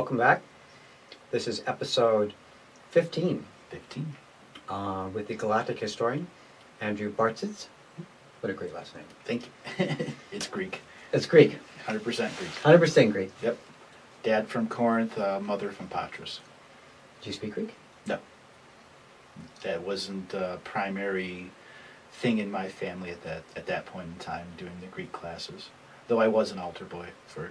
welcome back. This is episode 15 with the Galactic historian, Andrew Bartzis. What a great last name. Thank you. It's Greek. It's Greek. 100% Greek. 100% Greek. Yep. Dad from Corinth, mother from Patras. Do you speak Greek? No. That wasn't a primary thing in my family at that point in time during the Greek classes. Though I was an altar boy for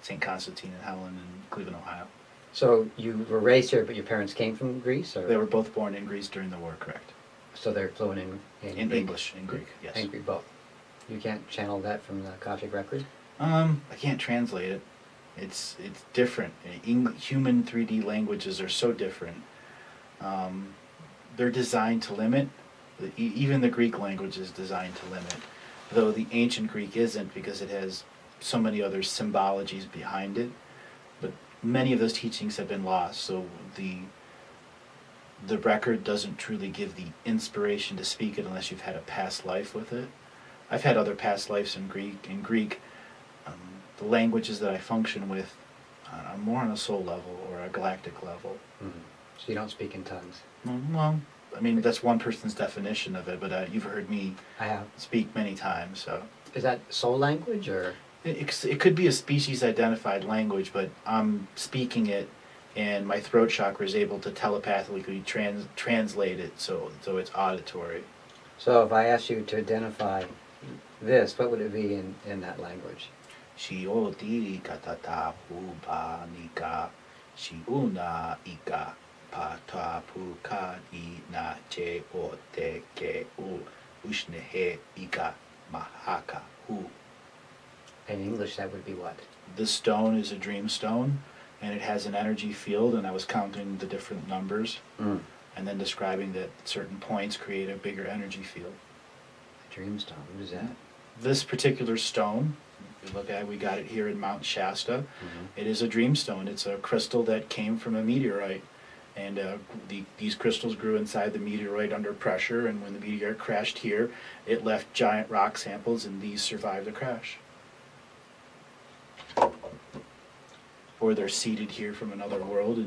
St. Constantine and Helen in Cleveland, Ohio. So you were raised here, but your parents came from Greece? Or? They were both born in Greece during the war, correct? So they're fluent in Greek? English, in Greek, yes. And Greek, both. You can't channel that from the Coptic record? I can't translate it. It's different. Human 3D languages are so different. They're designed to limit. Even the Greek language is designed to limit, though the ancient Greek isn't, because it has so many other symbologies behind it. But many of those teachings have been lost, so the record doesn't truly give the inspiration to speak it unless you've had a past life with it. I've had other past lives in Greek. In Greek, the languages that I function with are more on a soul level or a galactic level. Mm-hmm. So you don't speak in tongues? Well, I mean, that's one person's definition of it, but you've heard me speak many times. So is that soul language, or? It could be a species-identified language, but I'm speaking it, and my throat chakra is able to telepathically translate it, so it's auditory. So if I asked you to identify this, what would it be in that language? Shioti katata huba nika shiuna ika pata puka na che o te ke u ushnehe ika mahaka hu. In English, that would be what? This stone is a dream stone, and it has an energy field, and I was counting the different numbers, and then describing that certain points create a bigger energy field. A dream stone, what is that? This particular stone, we got it here in Mount Shasta. It is a dream stone. It's a crystal that came from a meteorite, and these crystals grew inside the meteorite under pressure, and when the meteor crashed here, it left giant rock samples, and these survived the crash. Or they're seeded here from another world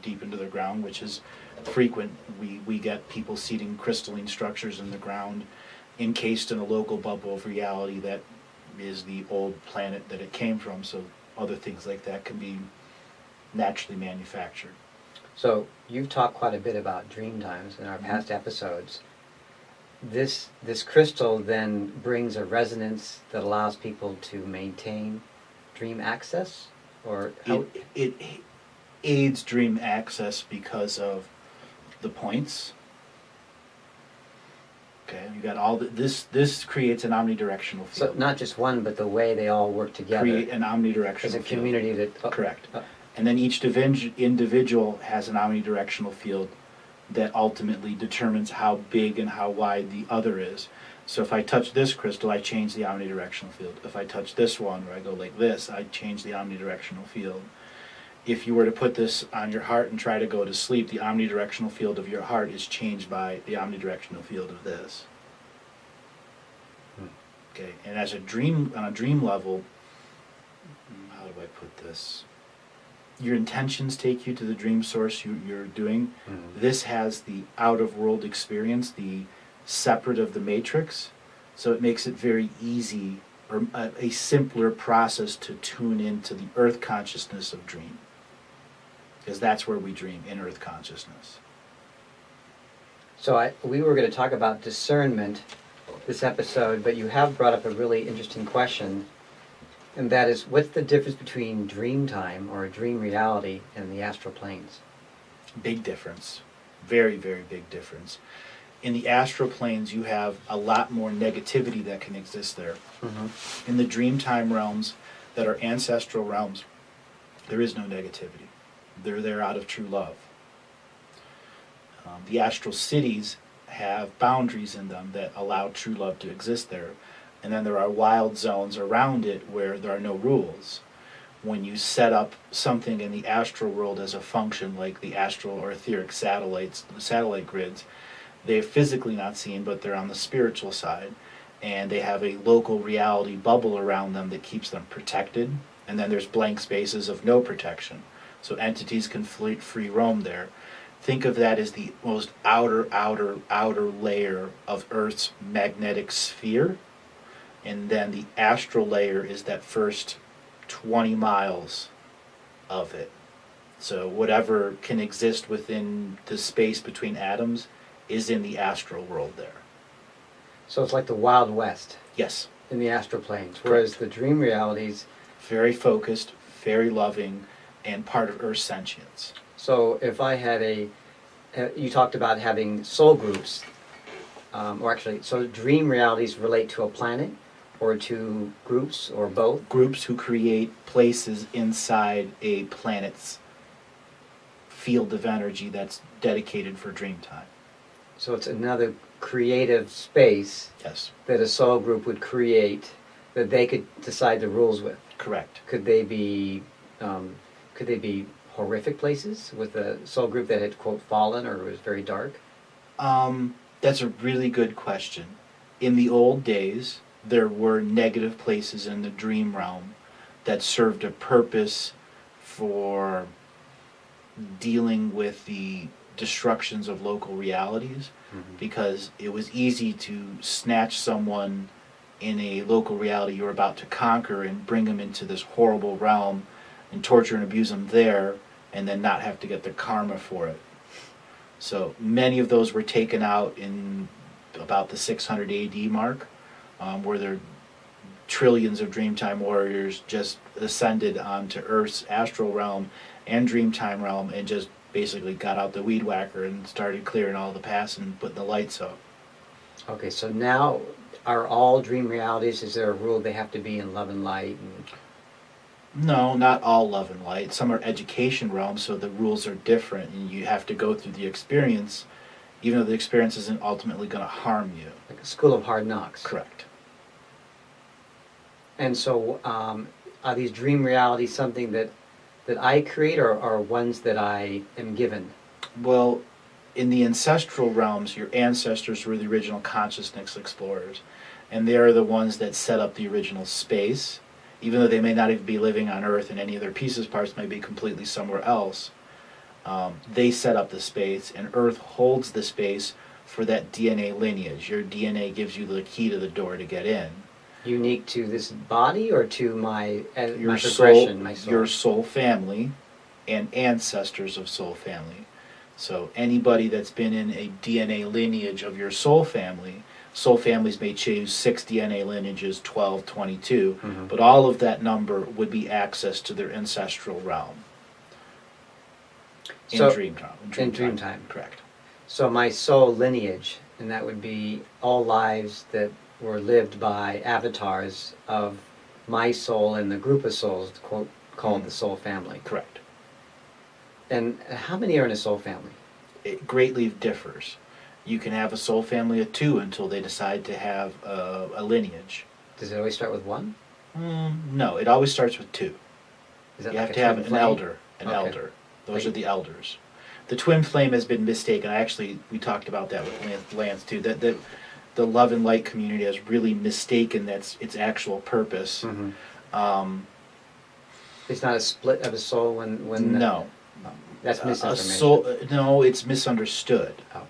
deep into the ground, which is frequent. We get people seeding crystalline structures in the ground, encased in a local bubble of reality that is the old planet that it came from. So other things like that can be naturally manufactured. So you've talked quite a bit about dream times in our past episodes. This crystal then brings a resonance that allows people to maintain dream access? Or it aids dream access because of the points. Okay, you got all this creates an omnidirectional field. So not just one, but the way they all work together. Create an omnidirectional as a field. community that Correct. And then each individual has an omnidirectional field that ultimately determines how big and how wide the other is. So if I touch this crystal, I change the omnidirectional field. If I touch this one, or I go like this, I change the omnidirectional field. If you were to put this on your heart and try to go to sleep, the omnidirectional field of your heart is changed by the omnidirectional field of this. Okay, and as on a dream level, how do I put this? Your intentions take you to the dream source you're doing. This has the out-of-world experience, the separate of the matrix, so it makes it very easy, or a simpler process to tune into the earth consciousness of dream, because that's where we dream, in earth consciousness. So we were going to talk about discernment this episode, but you have brought up a really interesting question, and that is, what's the difference between dream time or a dream reality and the astral planes? Big difference. Very, very big difference. In the astral planes, you have a lot more negativity that can exist there. In the dreamtime realms that are ancestral realms, there is no negativity. They're there out of true love. The astral cities have boundaries in them that allow true love to exist there. And then there are wild zones around it where there are no rules. When you set up something in the astral world as a function, like the astral or etheric satellites, the satellite grids, they're physically not seen, but they're on the spiritual side, and they have a local reality bubble around them that keeps them protected, and then there's blank spaces of no protection. so entities can free roam there. Think of that as the most outer layer of Earth's magnetic sphere, and then the astral layer is that first 20 miles of it. So whatever can exist within the space between atoms is in the astral world there. So it's like the Wild West Yes. in the astral planes, whereas Correct. the dream realities. Very focused, very loving, and part of Earth's sentience. So if I had you talked about having soul groups, or actually, so dream realities relate to a planet, or to groups, or both? Groups who create places inside a planet's field of energy that's dedicated for dream time. So it's another creative space Yes. that a soul group would create that they could decide the rules with. Correct. Could they be horrific places with a soul group that had, quote, fallen or was very dark? That's a really good question. In the old days, there were negative places in the dream realm that served a purpose for dealing with the destructions of local realities, because it was easy to snatch someone in a local reality you were about to conquer and bring them into this horrible realm and torture and abuse them there, and then not have to get the karma for it. So many of those were taken out in about the 600 AD mark, where there trillions of Dreamtime warriors just ascended onto Earth's astral realm and Dreamtime realm and just basically got out the weed whacker and started clearing all the past and putting the lights up. Okay, so now are all dream realities, is there a rule they have to be in love and light? No, not all love and light. Some are education realms, so the rules are different, and you have to go through the experience, even though the experience isn't ultimately going to harm you. Like a school of hard knocks? Correct. And so are these dream realities something that I create, or ones that I am given? Well, in the ancestral realms, your ancestors were the original consciousness explorers, and they are the ones that set up the original space. Even though they may not even be living on Earth and any of their pieces parts may be completely somewhere else, they set up the space, and Earth holds the space for that DNA lineage. Your DNA gives you the key to the door to get in. Unique to this body, or to my Your progression, my soul? Your soul family and ancestors of soul family. So anybody that's been in a DNA lineage of your soul families may choose 6 DNA lineages, 12, 22, but all of that number would be access to their ancestral realm. In Dreamtime. Correct. So my soul lineage, and that would be all lives that were lived by avatars of my soul and the group of souls called the soul family. Correct. And how many are in a soul family? It greatly differs. You can have a soul family of 2 until they decide to have a lineage. Does it always start with 1? No, it always starts with 2. Is that You like have a to have twin an flame? elder. Okay. Those are the elders. The twin flame has been mistaken. We talked about that with Lance too. That the love and light community has really mistaken its actual purpose. It's not a split of a soul when No. That's misinformation. No, it's misunderstood. Oh.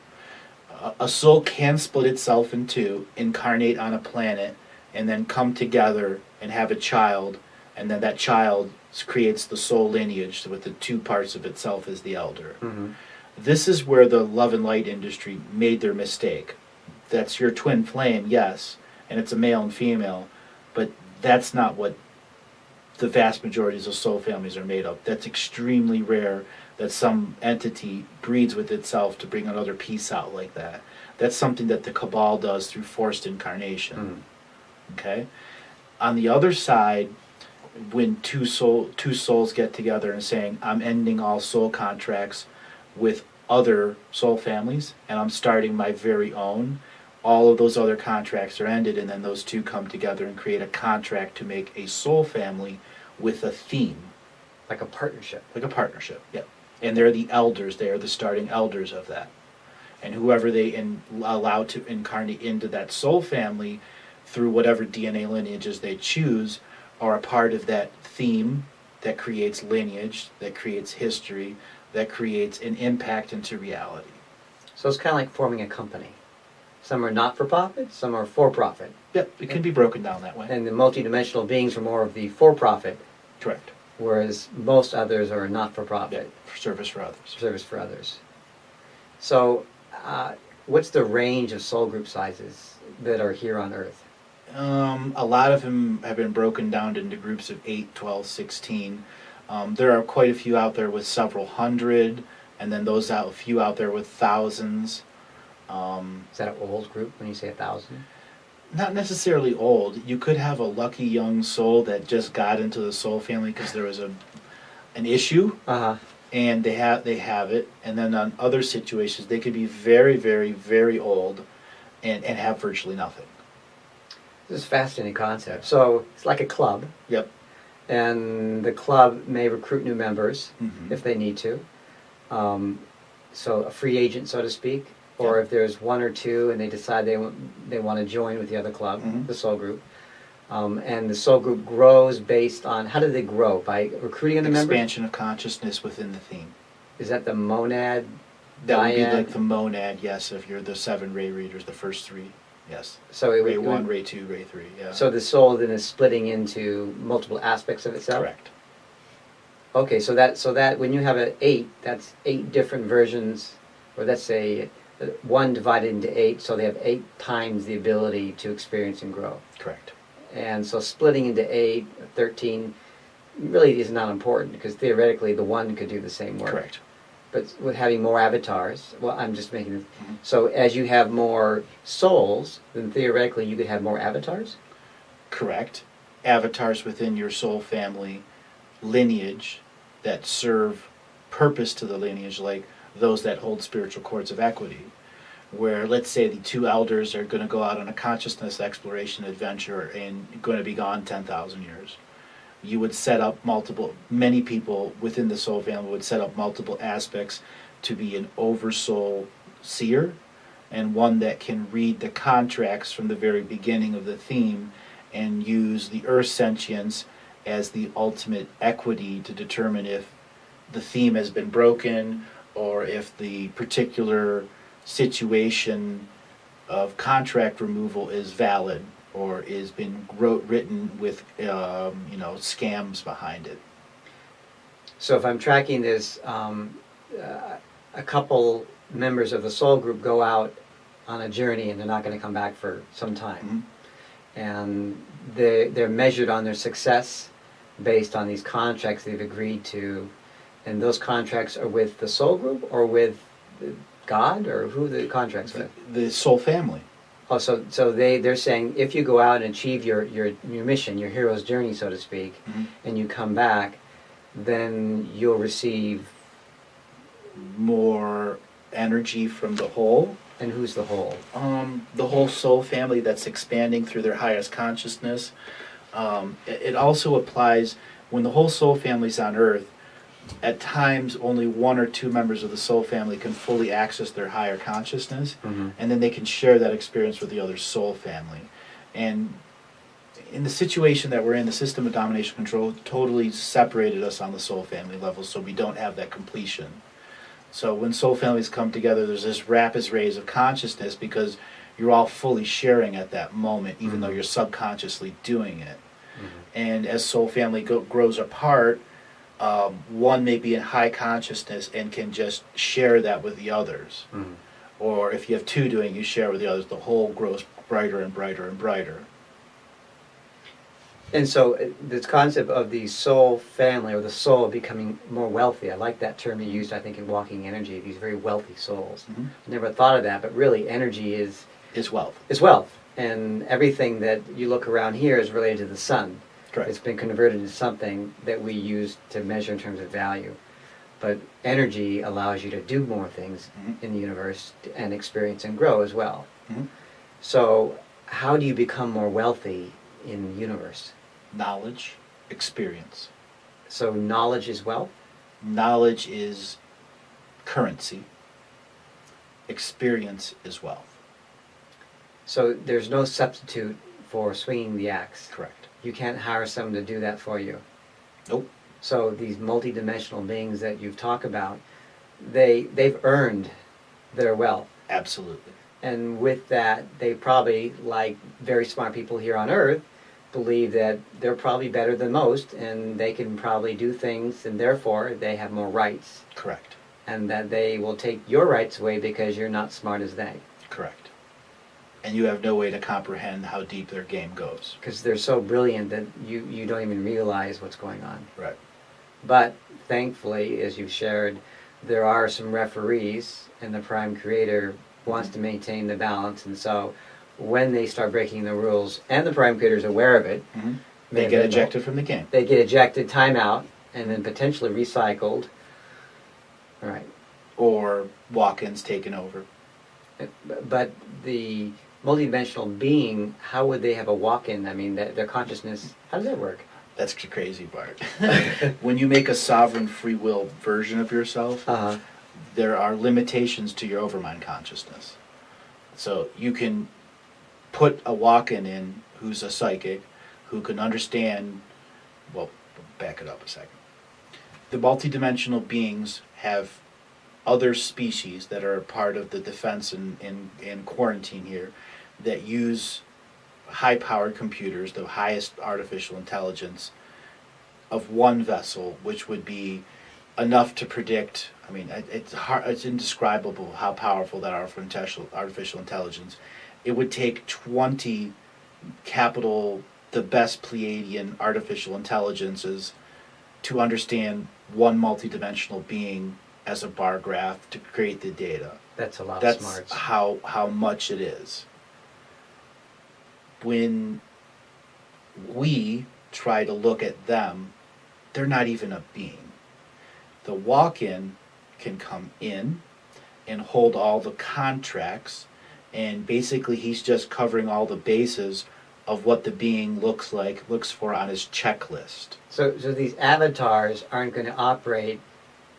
A soul can split itself in 2, incarnate on a planet, and then come together and have a child, and then that child creates the soul lineage with the 2 parts of itself as the elder. This is where the love and light industry made their mistake. That's your twin flame, yes, and it's a male and female, but that's not what the vast majorities of soul families are made of. That's extremely rare that some entity breeds with itself to bring another piece out like that. That's something that the Cabal does through forced incarnation. Okay? On the other side, when two souls get together and saying, I'm ending all soul contracts with other soul families, and I'm starting my very own, all of those other contracts are ended, and then those 2 come together and create a contract to make a soul family with a theme. Like a partnership. Like a partnership, yeah. And they're the elders, they are the starting elders of that. And whoever they allow to incarnate into that soul family through whatever DNA lineages they choose are a part of that theme that creates lineage, that creates history, that creates an impact into reality. So it's kind of like forming a company. Some are not-for-profit, some are for-profit. Yep, it can be broken down that way. And the multidimensional beings are more of the for-profit, Correct. whereas most others are not-for-profit. Service for others. Service for others. So what's the range of soul group sizes that are here on Earth? A lot of them have been broken down into groups of 8, 12, 16. There are quite a few out there with several hundred, and then a few out there with thousands. Is that an old group when you say 1,000? Not necessarily old. You could have a lucky young soul that just got into the soul family because there was an issue, and they have it. And then on other situations, they could be very, very, very old and have virtually nothing. This is a fascinating concept. So it's like a club. Yep. And the club may recruit new members if they need to. So a free agent, so to speak. Or if there's one or two and they decide they want to join with the other club, the soul group. And the soul group grows based on, how do they grow? By recruiting the members? Expansion of consciousness within the theme. Is that the monad? That would be like the monad, yes, if you're the 7 ray readers, the first 3, yes. So ray 1, ray 2, ray 3, yeah. So the soul then is splitting into multiple aspects of itself? Correct. Okay, so that when you have an 8, that's 8 different versions, or let's say 1 divided into 8, so they have 8 times the ability to experience and grow. Correct. And so splitting into 8, 13 really is not important because theoretically the 1 could do the same work. Correct. But with having more avatars, well, I'm just making it. So as you have more souls, then theoretically you could have more avatars? Correct. Avatars within your soul family lineage that serve purpose to the lineage, like those that hold spiritual cords of equity, where let's say the 2 elders are going to go out on a consciousness exploration adventure and going to be gone 10,000 years. You would set up many people within the soul family would set up multiple aspects to be an oversoul seer and one that can read the contracts from the very beginning of the theme and use the earth sentience as the ultimate equity to determine if the theme has been broken or if the particular situation of contract removal is valid or is been written with scams behind it. So if I'm tracking this, a couple members of the soul group go out on a journey and they're not going to come back for some time. And they're measured on their success based on these contracts they've agreed to. And those contracts are with the soul group or with God, or who the contracts with? The soul family. Oh, so they're saying if you go out and achieve your mission, your hero's journey, so to speak, and you come back, then you'll receive more energy from the whole. And who's the whole? The whole soul family that's expanding through their highest consciousness. It also applies when the whole soul family's on Earth. At times, only 1 or 2 members of the soul family can fully access their higher consciousness, and then they can share that experience with the other soul family. And in the situation that we're in, the system of domination control totally separated us on the soul family level, so we don't have that completion. So when soul families come together, there's this rapid raise of consciousness because you're all fully sharing at that moment, even though you're subconsciously doing it. And as soul family grows apart, one may be in high consciousness and can just share that with the others. Or if you have 2 doing, you share with the others. The whole grows brighter and brighter and brighter. And so this concept of the soul family, or the soul becoming more wealthy, I like that term you used, I think, in Walking Energy, these very wealthy souls. I never thought of that, but really energy is wealth. Is wealth. And everything that you look around here is related to the sun. Correct. It's been converted into something that we use to measure in terms of value. But energy allows you to do more things in the universe and experience and grow as well. So how do you become more wealthy in the universe? Knowledge, experience. So knowledge is wealth? Knowledge is currency. Experience is wealth. So there's no substitute for swinging the axe? Correct. You can't hire someone to do that for you? Nope. So these multidimensional beings that you've talked about, they've earned their wealth. Absolutely. And with that, they probably, like very smart people here on Earth, believe that they're probably better than most, and they can probably do things, and therefore they have more rights. Correct. And that they will take your rights away because you're not smart as they. Correct. And you have no way to comprehend how deep their game goes. Because they're so brilliant that you don't even realize what's going on. Right. But thankfully, as you've shared, there are some referees, and the Prime Creator wants to maintain the balance, and so when they start breaking the rules, and the Prime Creator is aware of it, they get ejected from the game. They get ejected, timeout, and then potentially recycled. Right. Or walk-ins taken over. But the multidimensional being, how would they have a walk-in? I mean, their consciousness, how does that work? That's the crazy part. When you make a sovereign free will version of yourself, there are limitations to your overmind consciousness. So you can put a walk-in in who's a psychic, who can understand, well, back it up a second. The multidimensional beings have other species that are part of the defense and quarantine here that use high-powered computers, the highest artificial intelligence of one vessel, which would be enough to predict. I mean, it's indescribable how powerful that artificial intelligence. It would take 20 the best Pleiadian artificial intelligences to understand one multidimensional being as a bar graph to create the data. That's a lot of smarts. That's how much it is. When we try to look at them, they're not even a being. The walk-in can come in and hold all the contracts, and basically he's just covering all the bases of what the being looks for on his checklist. So these avatars aren't going to operate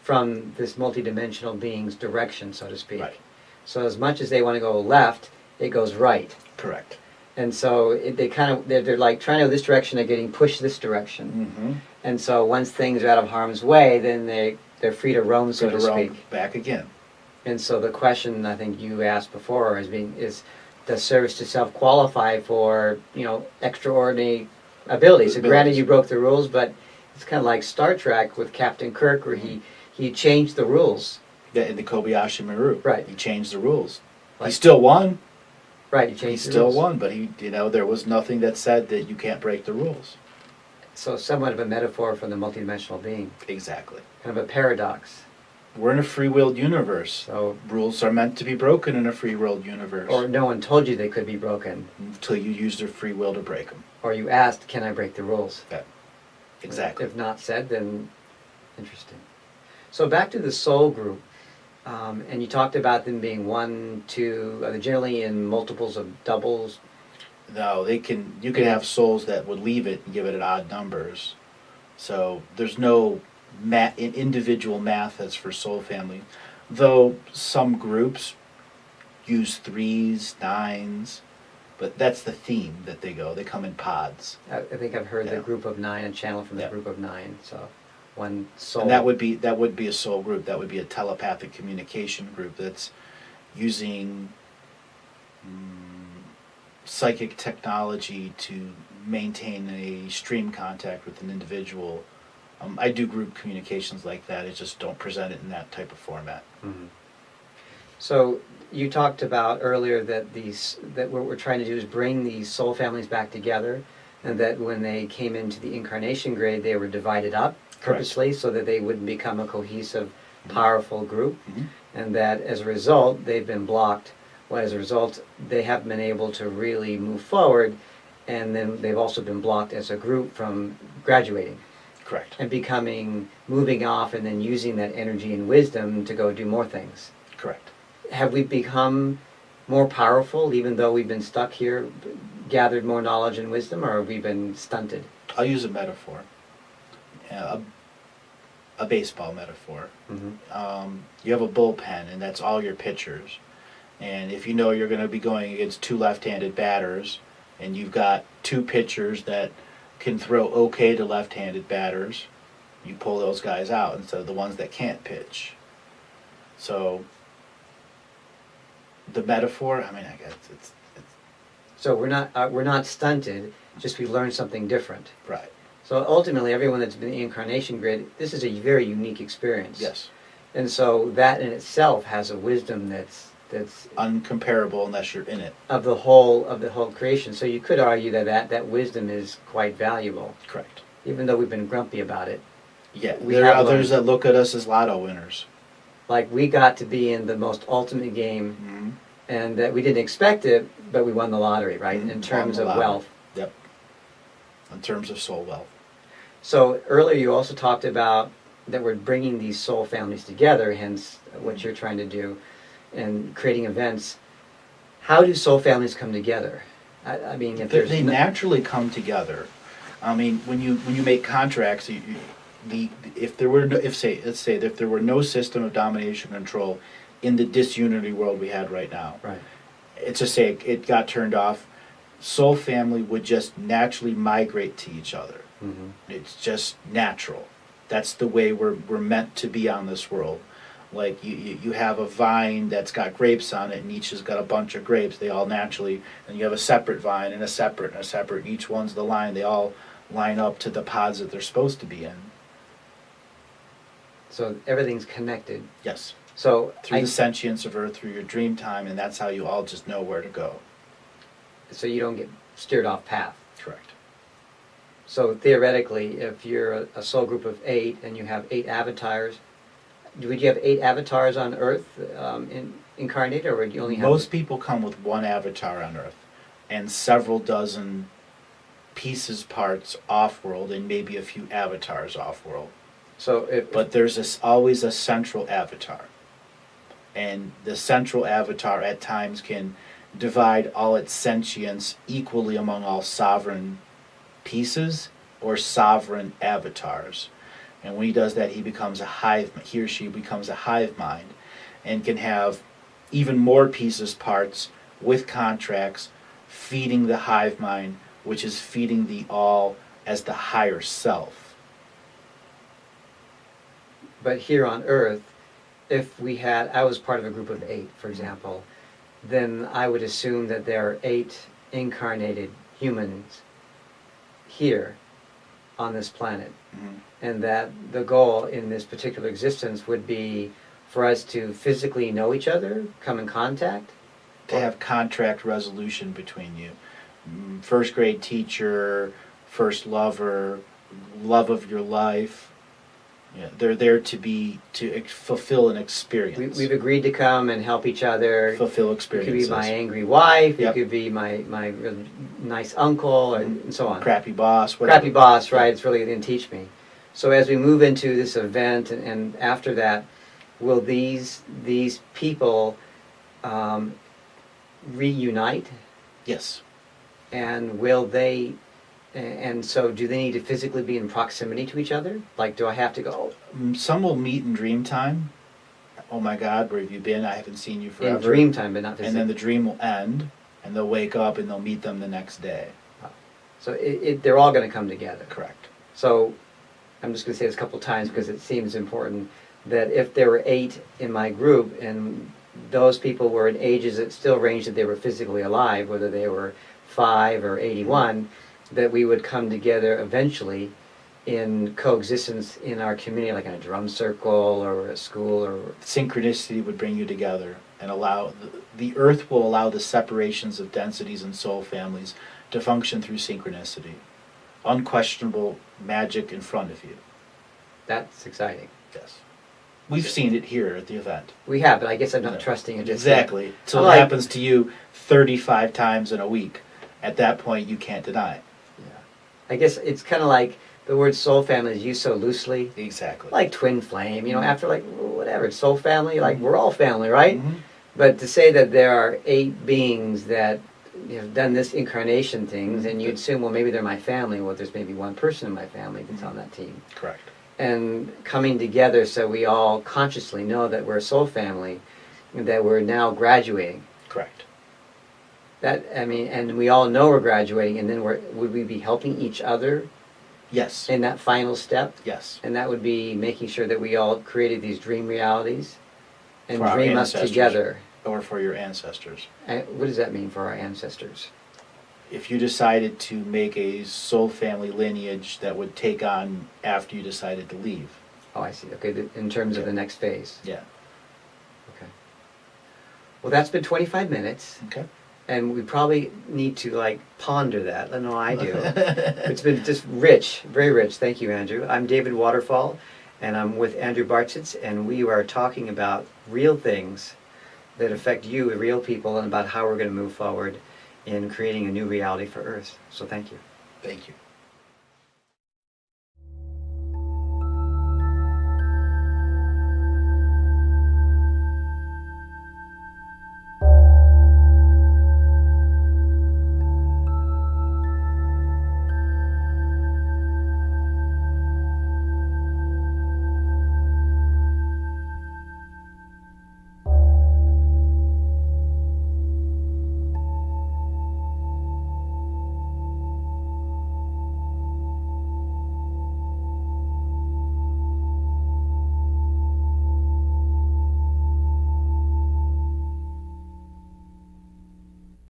from this multidimensional being's direction, so to speak. Right. So as much as they want to go left, it goes right. Correct. And so they're like trying to go this direction, they're getting pushed this direction. Mm-hmm. And so once things are out of harm's way, then they're free to roam, so to speak. Back again. And so the question I think you asked before is does service to self qualify for, extraordinary abilities? So granted you broke the rules, but it's kind of like Star Trek with Captain Kirk, where he changed the rules. Yeah, in the Kobayashi Maru. Right. He changed the rules. He still won. Right, he still won, but there was nothing that said that you can't break the rules. So somewhat of a metaphor for the multidimensional being. Exactly. Kind of a paradox. We're in a free-willed universe. So rules are meant to be broken in a free-willed universe. Or no one told you they could be broken. Until you used their free will to break them. Or you asked, can I break the rules? Yeah. Exactly. If not said, then interesting. So back to the soul group. And you talked about them being 1, 2, are they generally in multiples of doubles? No, you can have souls that would leave it and give it at odd numbers. So there's no individual math that's for soul family. Though some groups use 3s, 9s, but that's the theme that they go. They come in pods. I think I've heard the group of 9, a channel from the group of 9. So one soul. And that would be a soul group. That would be a telepathic communication group that's using psychic technology to maintain a stream contact with an individual. I do group communications like that. I just don't present it in that type of format. Mm-hmm. So you talked about earlier that what we're trying to do is bring these soul families back together, and that when they came into the incarnation grade, they were divided up purposely so that they wouldn't become a cohesive, powerful group, and that as a result, they've been blocked. Well, as a result, they haven't been able to really move forward, and then they've also been blocked as a group from graduating. Correct. And moving off and then using that energy and wisdom to go do more things. Correct. Have we become more powerful even though we've been stuck here, gathered more knowledge and wisdom, or have we been stunted? I'll use a metaphor. A baseball metaphor. Mm-hmm. You have a bullpen, and that's all your pitchers. And if you know you're going to be going against 2 left-handed batters, and you've got 2 pitchers that can throw okay to left-handed batters, You pull those guys out instead of the ones that can't pitch. So the metaphor, I mean, I guess it's So we're not stunted, just we learn something different. right. So ultimately, everyone that's been in the incarnation grid, this is a very unique experience. Yes. And so that in itself has a wisdom that's Uncomparable unless you're in it. of the whole creation. So you could argue that wisdom is quite valuable, Correct. even though we've been grumpy about it. Yeah, We there are have others learned. that look at us as lotto winners. Like we got to be in the most ultimate game, Mm-hmm. and that we didn't expect it, but we won the lottery, right? Mhm. In terms Won the of lottery. wealth. Yep. In terms of soul wealth. So earlier you also talked about that we're bringing these soul families together, hence what you're trying to do, and creating events. How do soul families come together? I mean, if there's They naturally come together. I mean, when you make contracts, if there were no, let's say if there were no system of domination and control in the disunity world we had right now, right. it's just say it got turned off, soul family would just naturally migrate to each other. Mm-hmm. It's just natural. That's the way we're meant to be on this world. Like you have a vine that's got grapes on it, and each has got a bunch of grapes. They all naturally, and you have a separate vine and a separate and a separate. Each one's the line. They all line up to the pods that they're supposed to be in. So everything's connected. Yes. So Through the sentience of Earth, through your dream time, and that's how you all just know where to go. so you don't get steered off path. Correct. So theoretically, if you're a soul group of 8 and you have 8 avatars, would you have 8 avatars on Earth incarnated, or would you only have... Most people come with one avatar on Earth, and several dozen pieces, parts off-world, and maybe a few avatars off-world. But there's always a central avatar. And the central avatar at times can divide all its sentience equally among all sovereign pieces or sovereign avatars. And when he does that, he or she becomes a hive mind and can have even more pieces, parts with contracts feeding the hive mind, which is feeding the all as the higher self. But here on Earth, if I was part of a group of 8, for example, then I would assume that there are 8 incarnated humans here on this planet. Mm-hmm. And that the goal in this particular existence would be for us to physically know each other, come in contact. To have contract resolution between you. First grade teacher, first lover, love of your life. Yeah, they're there to fulfill an experience. We've agreed to come and help each other. Fulfill You experiences. could be my angry wife. Yep. You could be my really nice uncle, and so on. Crappy boss. Whatever. Crappy boss, right? It's really didn't teach me. So as we move into this event, and after that, will these people reunite? Yes. And will they? And so, do they need to physically be in proximity to each other? Like, do I have to go Some will meet in dream time. Oh my God, where have you been? I haven't seen you forever. in dream time, but not physically? And then the dream will end, and they'll wake up, and they'll meet them the next day. So they're all going to come together. Correct. So I'm just going to say this a couple times because it seems important that if there were 8 in my group and those people were in ages that still ranged that they were physically alive, whether they were 5 or 81, that we would come together eventually in coexistence in our community, like in a drum circle or a school or... Synchronicity would bring you together and allow... The earth will allow the separations of densities and soul families to function through synchronicity. Unquestionable magic in front of you. That's exciting. Yes. We've seen it here at the event. We have, but I guess I'm not Yeah. trusting it just Exactly. So it happens to you 35 times in a week. At that point, you can't deny it. Yeah. I guess it's kind of like the word soul family is used so loosely. Exactly. Like twin flame, Mm-hmm. after whatever, it's soul family, we're all family, right? Mhm. But to say that there are 8 beings that have done this incarnation things, and you'd assume, well, maybe they're my family. Well, there's maybe one person in my family that's on that team. Correct. And coming together so we all consciously know that we're a soul family, and that we're now graduating. Correct. And we all know we're graduating, and then would we be helping each other Yes. in that final step? Yes. And that would be making sure that we all created these dream realities and For our dream us ancestors. together. Or for your ancestors. And what does that mean for our ancestors? If you decided to make a soul family lineage that would take on after you decided to leave. Oh, I see. Okay, in terms of Okay. the next phase. Yeah. Okay. Well, that's been 25 minutes. Okay. And we probably need to like ponder that. I know I do. It's been just rich, very rich. Thank you, Andrew. I'm David Waterfall, and I'm with Andrew Bartzis, and we are talking about real things that affect you, real people, and about how we're going to move forward in creating a new reality for Earth. So thank you. Thank you.